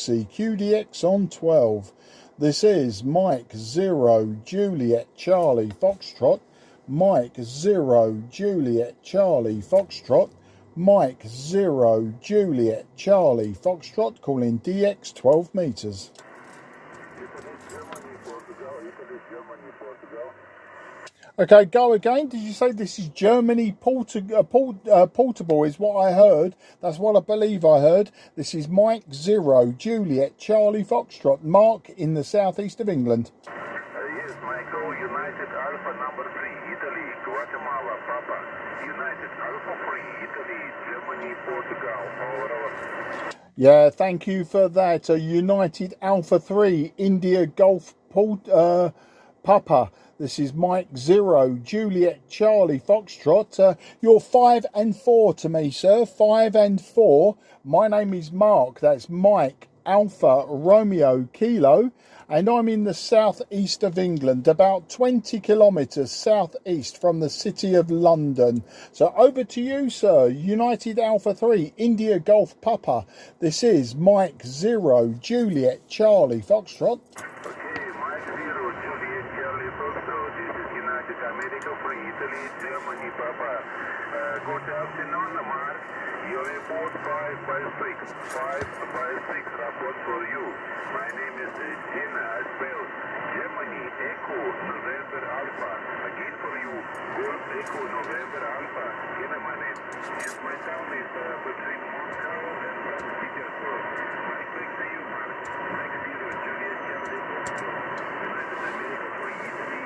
taxi, QDX on 12. This is Mike 0 Juliet Charlie Foxtrot, Mike 0 Juliet Charlie Foxtrot, Mike 0 Juliet Charlie Foxtrot, calling DX 12 meters. Okay, go again. Did you say this is Germany portable is what I heard? That's what I believe I heard. This is Mike 0 Juliet Charlie Foxtrot, Mark in the southeast of England. Yes, Michael, United Alpha number 3, Italy, Guatemala, Papa. United Alpha 3, Italy, Germany, Portugal, over. Yeah, thank you for that. United Alpha 3, India Golf Papa. This is Mike 0 Juliet Charlie Foxtrot. You're 5 and 4 to me, sir. 5 and 4. My name is Mark. That's Mike Alpha Romeo Kilo. And I'm in the southeast of England, about 20 kilometres southeast from the city of London. So over to you, sir. United Alpha 3, India Golf Papa. This is Mike 0 Juliet Charlie Foxtrot. Germany, Papa. Good afternoon, Mark. Your report 5 by 6. 5 by 6 report for you. My name is Gina. I spelled Germany, Echo, November, Alpha. Again for you. Golf, Echo, November, Alpha. Gina, my name. And my town is between Moscow and St. Petersburg. Mike, back to you, Mark. Mike 0, Juliet, Charlie, United America, Free Italy,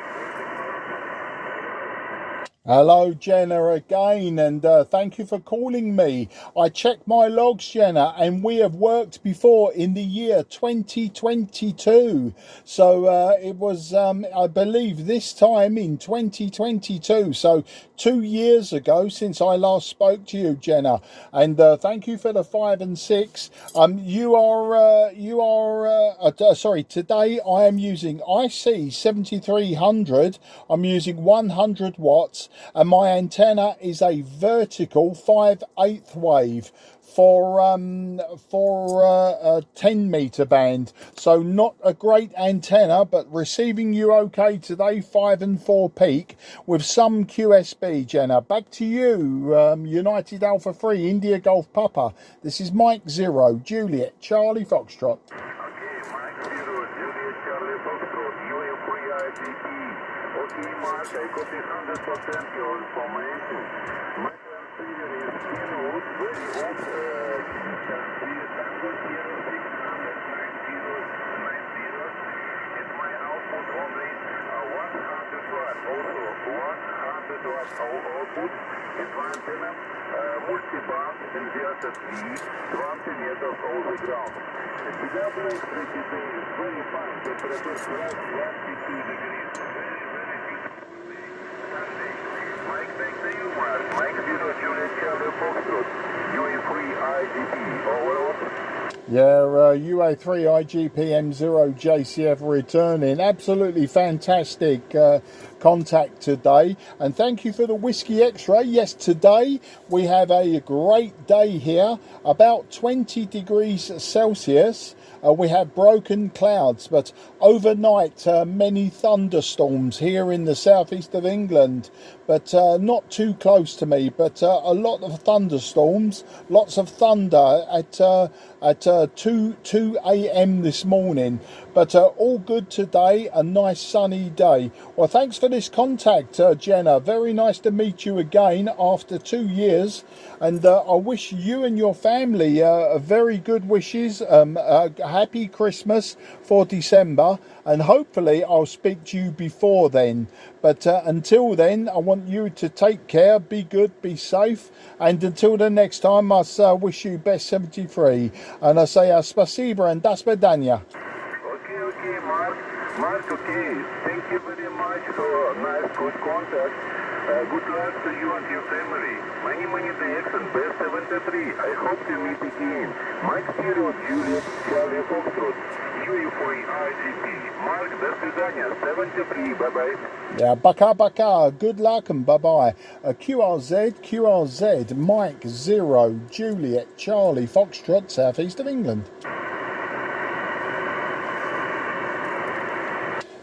Hello, Jenna, again, and thank you for calling me. I checked my logs, Jenna, and we have worked before in the year 2022. So it was, I believe, this time in 2022. So 2 years ago since I last spoke to you, Jenna. And thank you for the 5 and 6. Sorry, today I am using IC-7300. I'm using 100 watts. And my antenna is a vertical 5/8 wave for a 10 meter band. So not a great antenna, but receiving you okay today, 5 and 4 peak with some QSB, Jenna. Back to you, United Alpha 3, India Golf Papa. This is Mike 0 Juliet Charlie Foxtrot. Okay, Mark, I copy 100% your information. My transceiver is Keynote, very old transceiver, standard here 690, and my output only 100 watt, also 100 watt output, and my antenna multi-band inverted V, 20 meters over the ground. The PW electricity is very fine, temperature plus 22 degrees. Mike, back to you, Mark. Mike 0 Juliet Charlie Foxtrot, UA3 IGP, over. Yeah, UA3 IGPM0 JCF returning. Absolutely fantastic contact today. And thank you for the Whiskey X-ray. Yes, today we have a great day here, about 20 degrees Celsius. We have broken clouds, but overnight many thunderstorms here in the southeast of England, but not too close to me, but a lot of thunderstorms, lots of thunder at 2 a.m. this morning, but all good today, a nice sunny day. Well, thanks for this contact, Jenna. Very nice to meet you again after 2 years, and I wish you and your family very good wishes, happy Christmas for December, and hopefully I'll speak to you before then. But until then, I want you to take care, be good, be safe, and until the next time, I wish you best 73, and I say spasibo and do svidaniya. Okay, Mark. Mark, okay. Thank you very much for nice, good contact. Good luck to you and your family. Many thanks and best 73. I hope to meet again. Mike 0 Juliet Charlie Foxtrot, UA3 IGP. Mark, до свидания. 73. Bye-bye. Yeah, baka. Good luck and bye-bye. QRZ, Mike 0 Juliet Charlie Foxtrot, southeast of England.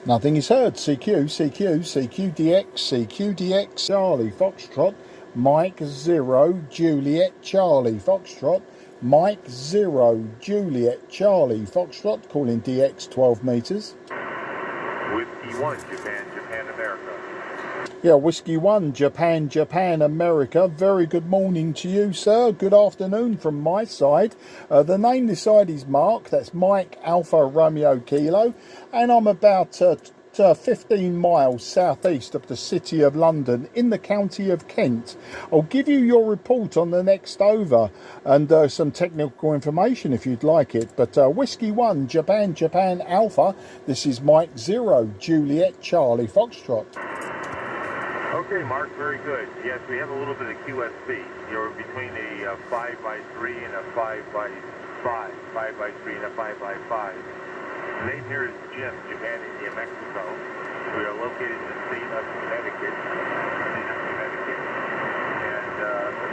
Nothing is heard. CQ, CQ, CQDX, CQDX, Charlie, Foxtrot, Mike 0, Juliet, Charlie, Foxtrot, Mike 0, Juliet, Charlie, Foxtrot, calling DX 12 metres. Whiskey 1, Japan, Japan, America. Yeah, Whiskey 1, Japan, Japan, America. Very good morning to you, sir. Good afternoon from my side. The name this side is Mark. That's Mike Alpha Romeo Kilo. And I'm about 15 miles southeast of the city of London in the county of Kent. I'll give you your report on the next over and some technical information if you'd like it. But Whiskey 1, Japan, Japan, Alpha. This is Mike 0, Juliet, Charlie, Foxtrot. Okay, Mark, very good. Yes, we have a little bit of QSC. You're between a 5x3 and a 5x5. 5x3 and a 5x5. The name here is Jim, Japan, India, Mexico. We are located in the state of Connecticut. And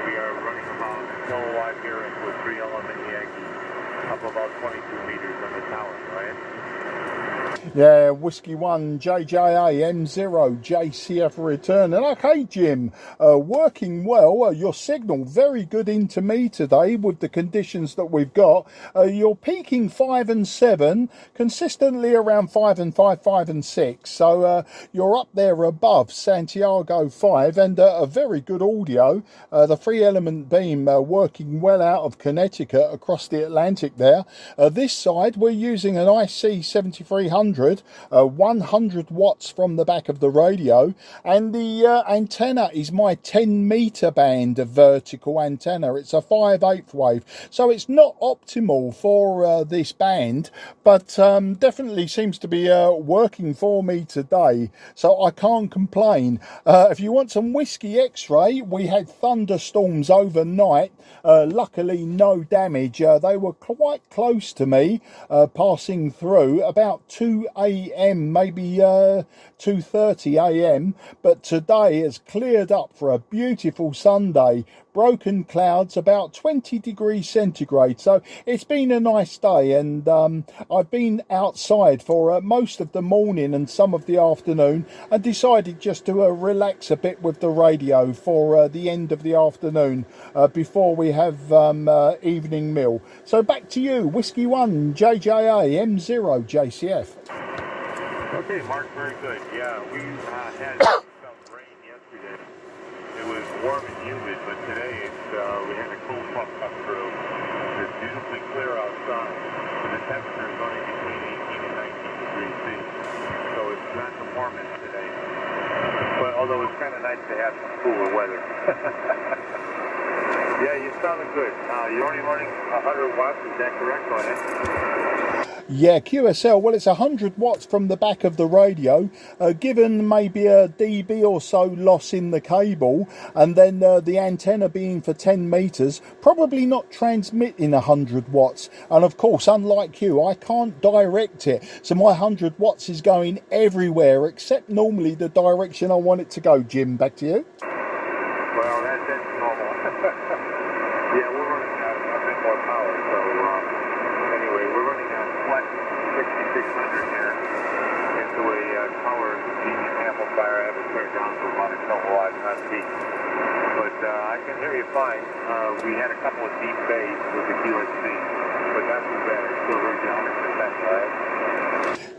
we are running about a kilowatt here into a 3-element Yankee up about 22 meters on the tower, right? Yeah, Whiskey 1, JJA, M0, JCF return. And okay, Jim, working well. Your signal very good into me today with the conditions that we've got. You're peaking 5 and 7, consistently around 5 and 5, 5 and 6. So you're up there above Santiago 5 and a very good audio. The 3-element beam working well out of Connecticut across the Atlantic there. This side, we're using an IC-7300. 100 watts from the back of the radio, and the antenna is my 10-meter band of vertical antenna. It's a 5/8 wave, so it's not optimal for this band, but definitely seems to be working for me today, so I can't complain. If you want some whiskey X-ray, we had thunderstorms overnight. Luckily no damage. They were quite close to me, passing through about 2 a.m, maybe 2:30 a.m, but today has cleared up for a beautiful Sunday. Broken clouds, about 20 degrees centigrade, so it's been a nice day. And I've been outside for most of the morning and some of the afternoon, and decided just to relax a bit with the radio for the end of the afternoon before we have evening meal. So back to you, Whiskey 1, JJA, M0, JCF. Okay, Mark, very good. Yeah, we had some rain yesterday. It was warm and humid, but today we had a cold front come through. It's beautifully clear outside, and the temperature is only between 18 and 19 degrees C. So it's not the warmest today. But although it's kind of nice to have some cooler weather. Yeah, you sounded good. You're only running 100 watts, is that correct? Go ahead. Yeah, QSL, well, it's 100 watts from the back of the radio, given maybe a dB or so loss in the cable, and then the antenna being for 10 meters, probably not transmitting 100 watts. And of course, unlike you, I can't direct it, so my 100 watts is going everywhere except normally the direction I want it to go. Jim, back to you. Well, that's normal. Yeah, we're running a bit more power, so anyway, we're running a flex 6600 here into a power genius amplifier. I have it turned down to about a kilowatt, not peak. But I can hear you fine. We had a couple of deep bass with the QSC, but not too bad. It's still really 100%, right?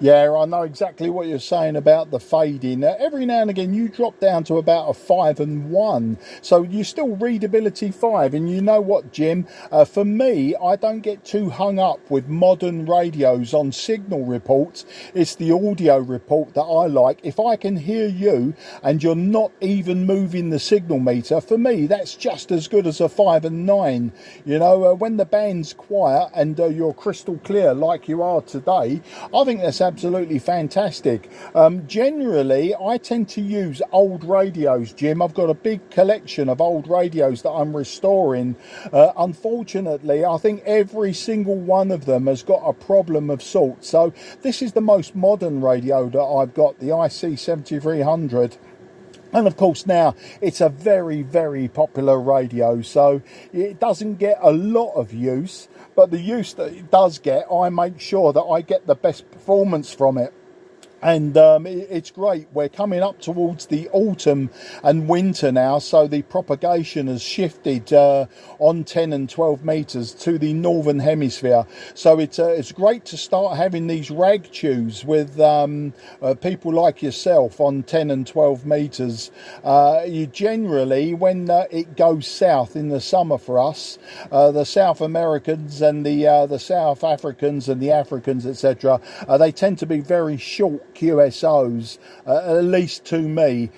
Yeah, I know exactly what you're saying about the fading. Every now and again you drop down to about a 5 and 1, so you still readability 5. And you know what, Jim, for me, I don't get too hung up with modern radios on signal reports. It's the audio report that I like. If I can hear you and you're not even moving the signal meter, for me that's just as good as a 5 and 9. You know, when the band's quiet and you're crystal clear like you are today, I think that's absolutely fantastic. Generally, I tend to use old radios, Jim. I've got a big collection of old radios that I'm restoring. Unfortunately, I think every single one of them has got a problem of sorts. So this is the most modern radio that I've got, the IC-7300. And of course now it's a very, very popular radio, so it doesn't get a lot of use, but the use that it does get, I make sure that I get the best performance from it. And it's great. We're coming up towards the autumn and winter now, so the propagation has shifted on 10 and 12 meters to the northern hemisphere. So it's great to start having these rag chews with people like yourself on 10 and 12 meters. You generally, when it goes south in the summer for us, the South Americans and the South Africans and the Africans, etc., they tend to be very short QSOs, at least to me,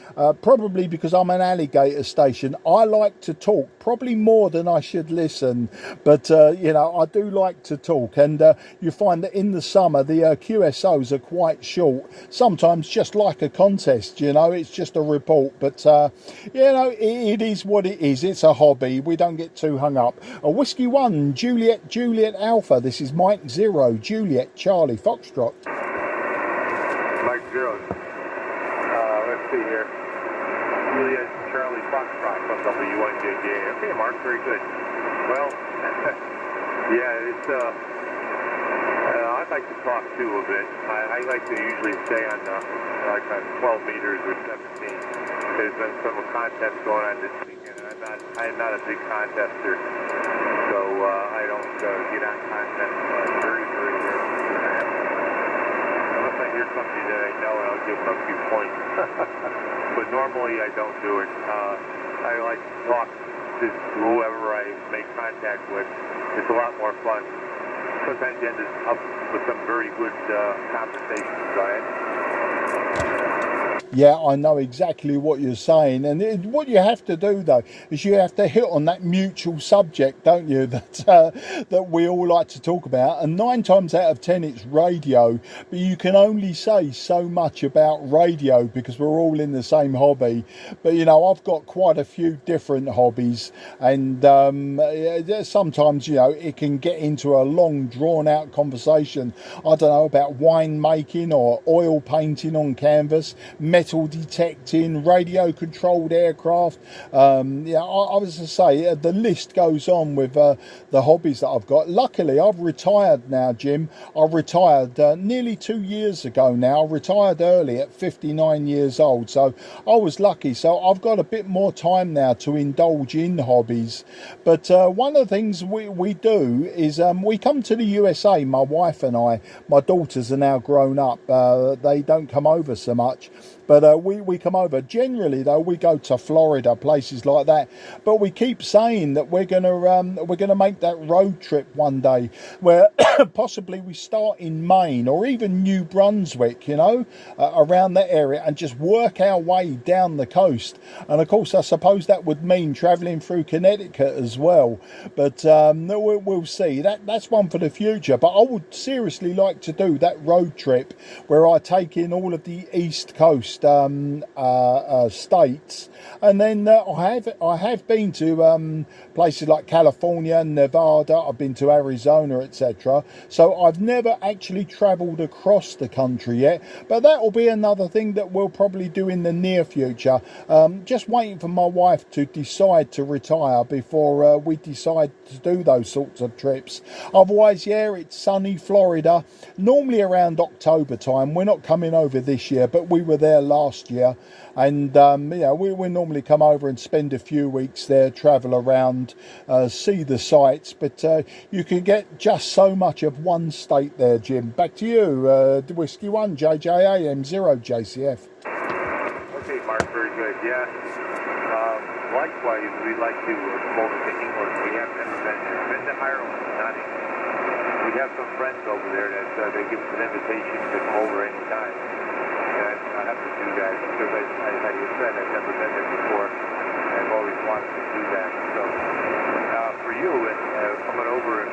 probably because I'm an alligator station. I like to talk, probably more than I should listen, but you know, I do like to talk, and you find that in the summer the QSOs are quite short, sometimes just like a contest, you know, it's just a report, but you know, it is what it is. It's a hobby, we don't get too hung up. Whiskey 1 Juliet Alpha, this is Mike 0 Juliet Charlie Foxtrot. Mike 0. Let's see here. Juliet Charlie Foxtrot from W1JJ. Okay, Mark, very good. Well, yeah, it's I'd like to talk too a bit. I like to usually stay on like on 12 meters or 17. There's been some contests going on this weekend, and I'm not a big contester, so I don't get on contests very rarely. Unless I hear somebody that I know, and I'll give them a few points. But normally I don't do it. I like to talk to whoever I make contact with. It's a lot more fun. Sometimes you end up with some very good conversations on it. Yeah, I know exactly what you're saying, and what you have to do though is you have to hit on that mutual subject, don't you, that we all like to talk about, and 9 times out of 10 it's radio, but you can only say so much about radio because we're all in the same hobby. But you know, I've got quite a few different hobbies, and sometimes, you know, it can get into a long drawn out conversation, I don't know, about wine making or oil painting on canvas, metal detecting, radio controlled aircraft. Yeah, I was to say, the list goes on with the hobbies that I've got. Luckily I've retired now, Jim. I retired nearly 2 years ago now. I retired early at 59 years old, so I was lucky. So I've got a bit more time now to indulge in hobbies. But one of the things we do is we come to the USA, my wife and I. My daughters are now grown up, they don't come over so much, but we come over. Generally though, we go to Florida, places like that, but we keep saying that we're gonna make that road trip one day where possibly we start in Maine or even New Brunswick, you know, around that area, and just work our way down the coast. And of course I suppose that would mean travelling through Connecticut as well, but we'll see. That's one for the future, but I would seriously like to do that road trip where I take in all of the East Coast states, and then I have been to places like California, Nevada, I've been to Arizona, etc. So I've never actually travelled across the country yet, but that will be another thing that we'll probably do in the near future. Just waiting for my wife to decide to retire before we decide to do those sorts of trips. Otherwise, yeah, it's sunny Florida, normally around October time. We're not coming over this year, but we were there last year, and you know, we normally come over and spend a few weeks there, travel around, see the sights, but you can get just so much of one state there, Jim. Back to you, Whiskey 1 JJAM 0 JCF. Okay, Mark, very good. Yeah, likewise, we'd like to come over to England. We have never been to Ireland, not England. We have some friends over there that they give us an invitation to come over anytime. I have to do that because, like you said, I've never been there before. I've always wanted to do that. So for you, coming over and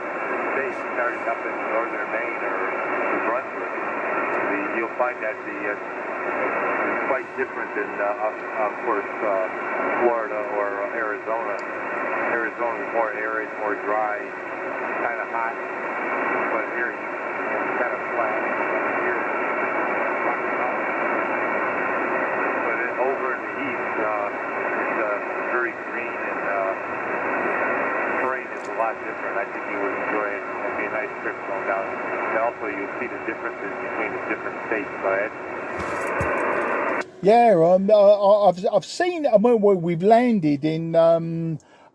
States, starting up in northern Maine or New Brunswick, you'll find that it's quite different than, of course, Florida or Arizona. Arizona is more arid, more dry, kind of hot, but here it's kind of flat. Over in the east, it's very green, and terrain is a lot different. I think you would enjoy it. It'd be a nice trip going down. And also, you see the differences between the different states. Go ahead. Yeah, I've seen. Well, we've landed in.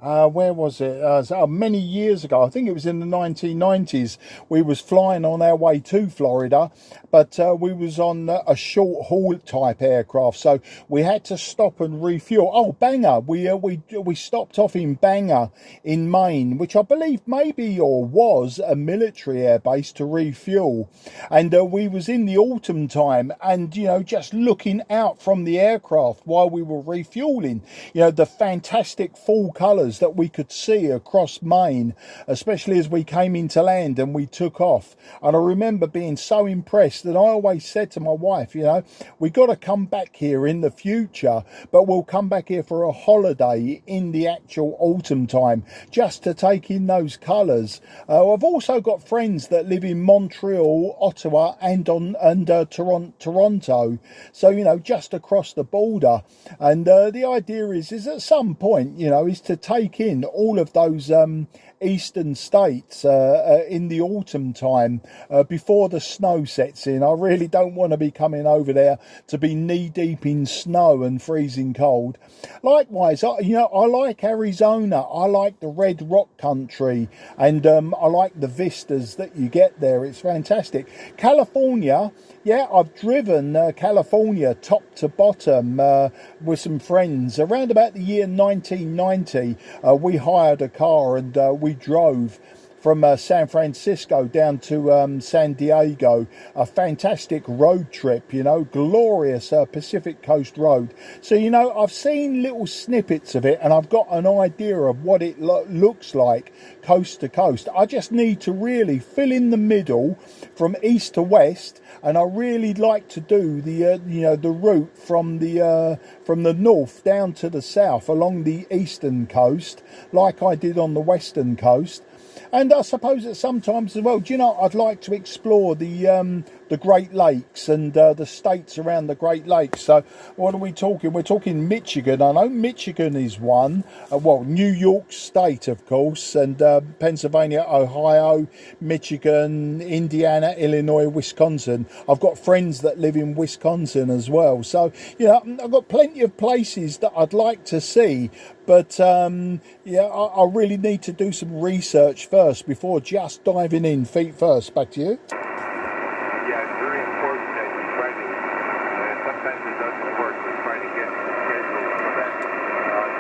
Where was it? Many years ago. I think it was in the 1990s. We was flying on our way to Florida, but we was on a short haul type aircraft, so we had to stop and refuel. Oh, Bangor. We stopped off in Bangor in Maine, which I believe maybe or was a military air base, to refuel. And we was in the autumn time, and just looking out from the aircraft while we were refueling, the fantastic full colours that we could see across Maine, especially as we came into land and we took off. And I remember being so impressed that I always said to my wife, we got to come back here in the future, but we'll come back here for a holiday in the actual autumn time just to take in those colours. I've also got friends that live in Montreal, Ottawa and Toronto, so just across the border. And the idea is at some point is to take in all of those eastern states in the autumn time before the snow sets in. I really don't want to be coming over there to be knee deep in snow and freezing cold. Likewise, I like Arizona. I like the red rock country, and I like the vistas that you get there. It's fantastic. California, yeah, I've driven California top to bottom with some friends around about the year 1990. We hired a car and we drove from San Francisco down to San Diego. A fantastic road trip, glorious Pacific Coast Road. So, I've seen little snippets of it and I've got an idea of what it looks like coast to coast. I just need to really fill in the middle from east to west, and I really like to do the the route from the north down to the south along the eastern coast, like I did on the western coast. And I suppose that sometimes as well, I'd like to explore the Great Lakes and the states around the Great Lakes. So what are we talking? We're talking Michigan. I know Michigan is one. New York State, of course, and Pennsylvania, Ohio, Michigan, Indiana, Illinois, Wisconsin. I've got friends that live in Wisconsin as well. So, I've got plenty of places that I'd like to see. But, I really need to do some research first before just diving in feet first. Back to you. Yeah, it's very important that you try to, sometimes it doesn't work, but try to get the schedule for that the north.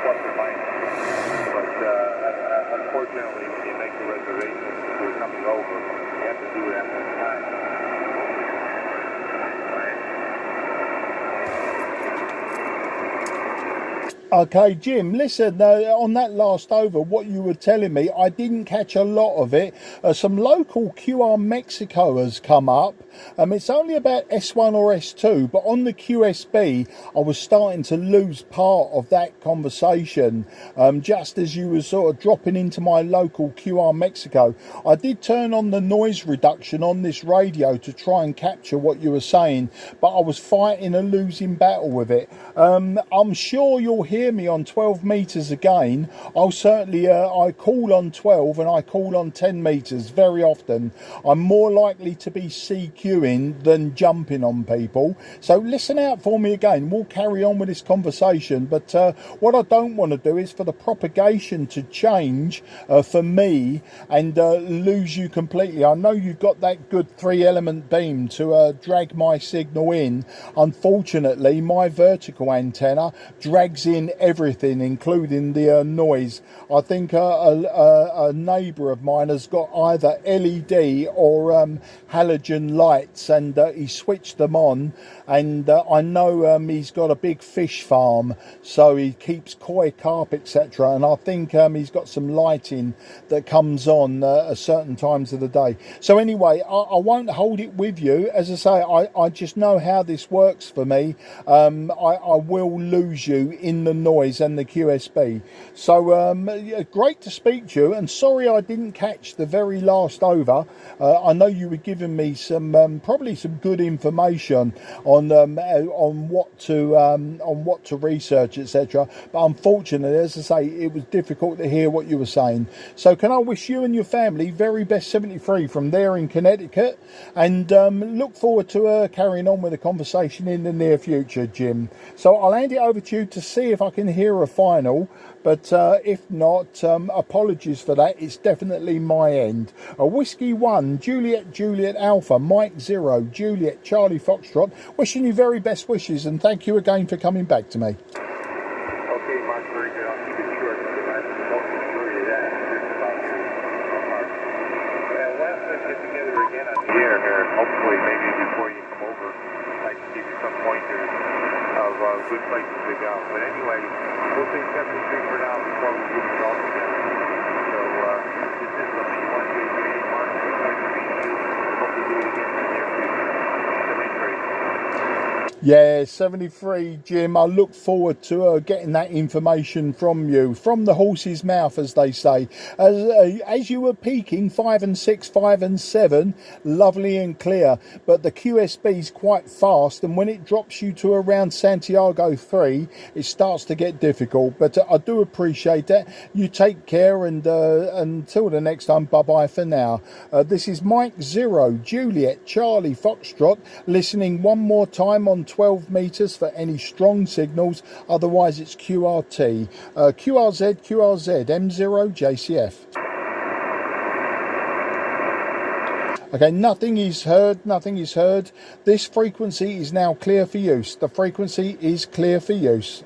Plus or minus. But unfortunately, when you make the reservations for coming over, you have to do it at that time. Okay, Jim, listen, on that last over, what you were telling me, I didn't catch a lot of it. Some local QR Mexico has come up. It's only about S1 or S2, but on the QSB, I was starting to lose part of that conversation. Just as you were sort of dropping into my local QR Mexico, I did turn on the noise reduction on this radio to try and capture what you were saying, but I was fighting a losing battle with it. I'm sure you'll hear me on 12 meters again. I'll certainly I call on 12 and I call on 10 meters very often. I'm more likely to be CQing than jumping on people, so listen out for me again. We'll carry on with this conversation, but what I don't want to do is for the propagation to change for me and lose you completely. I know you've got that good 3-element beam to drag my signal in. Unfortunately, my vertical antenna drags in everything, including the noise. I think a neighbour of mine has got either LED or halogen lights, and he switched them on, and I know he's got a big fish farm, so he keeps koi carp, etc., and I think he's got some lighting that comes on at certain times of the day. So anyway, I won't hold it with you. As I say, I just know how this works for me. I will lose you in the noise than the QSB. So yeah, great to speak to you, and sorry I didn't catch the very last over. I know you were giving me some probably some good information on what to research, etc. But unfortunately, as I say, it was difficult to hear what you were saying. So can I wish you and your family very best 73 from there in Connecticut, and look forward to carrying on with the conversation in the near future, Jim. So I'll hand it over to you to see if I can hear a final, but if not, apologies for that. It's definitely my end. A Whiskey 1, Juliet Juliet Alpha, Mike 0, Juliet Charlie Foxtrot, wishing you very best wishes, and thank you again for coming back to me. Okay, Mark, very good. I'll keep it short because I have the most majority of that just about your Mark. We'll have to get together again on the air here. Hopefully, maybe before you come over, I can give you some pointers of good places to go. But anyway, we'll say 73 for now before we get it all together. So this is the B1 JJ Mark. Nice to meet you. Hope to do it again in the near future. 73. Yeah, 73, Jim. I look forward to getting that information from you, from the horse's mouth, as they say. As you were peaking, 5 and 6, 5 and 7, lovely and clear. But the QSB's quite fast, and when it drops you to around Santiago 3, it starts to get difficult. But I do appreciate that. You take care, and until the next time, bye-bye for now. This is Mike 0, Juliet Charlie Foxtrot, listening one more time on 12 meters for any strong signals, otherwise it's QRT, QRZ, M0 JCF. Okay, nothing is heard. This frequency is now clear for use. The frequency is clear for use.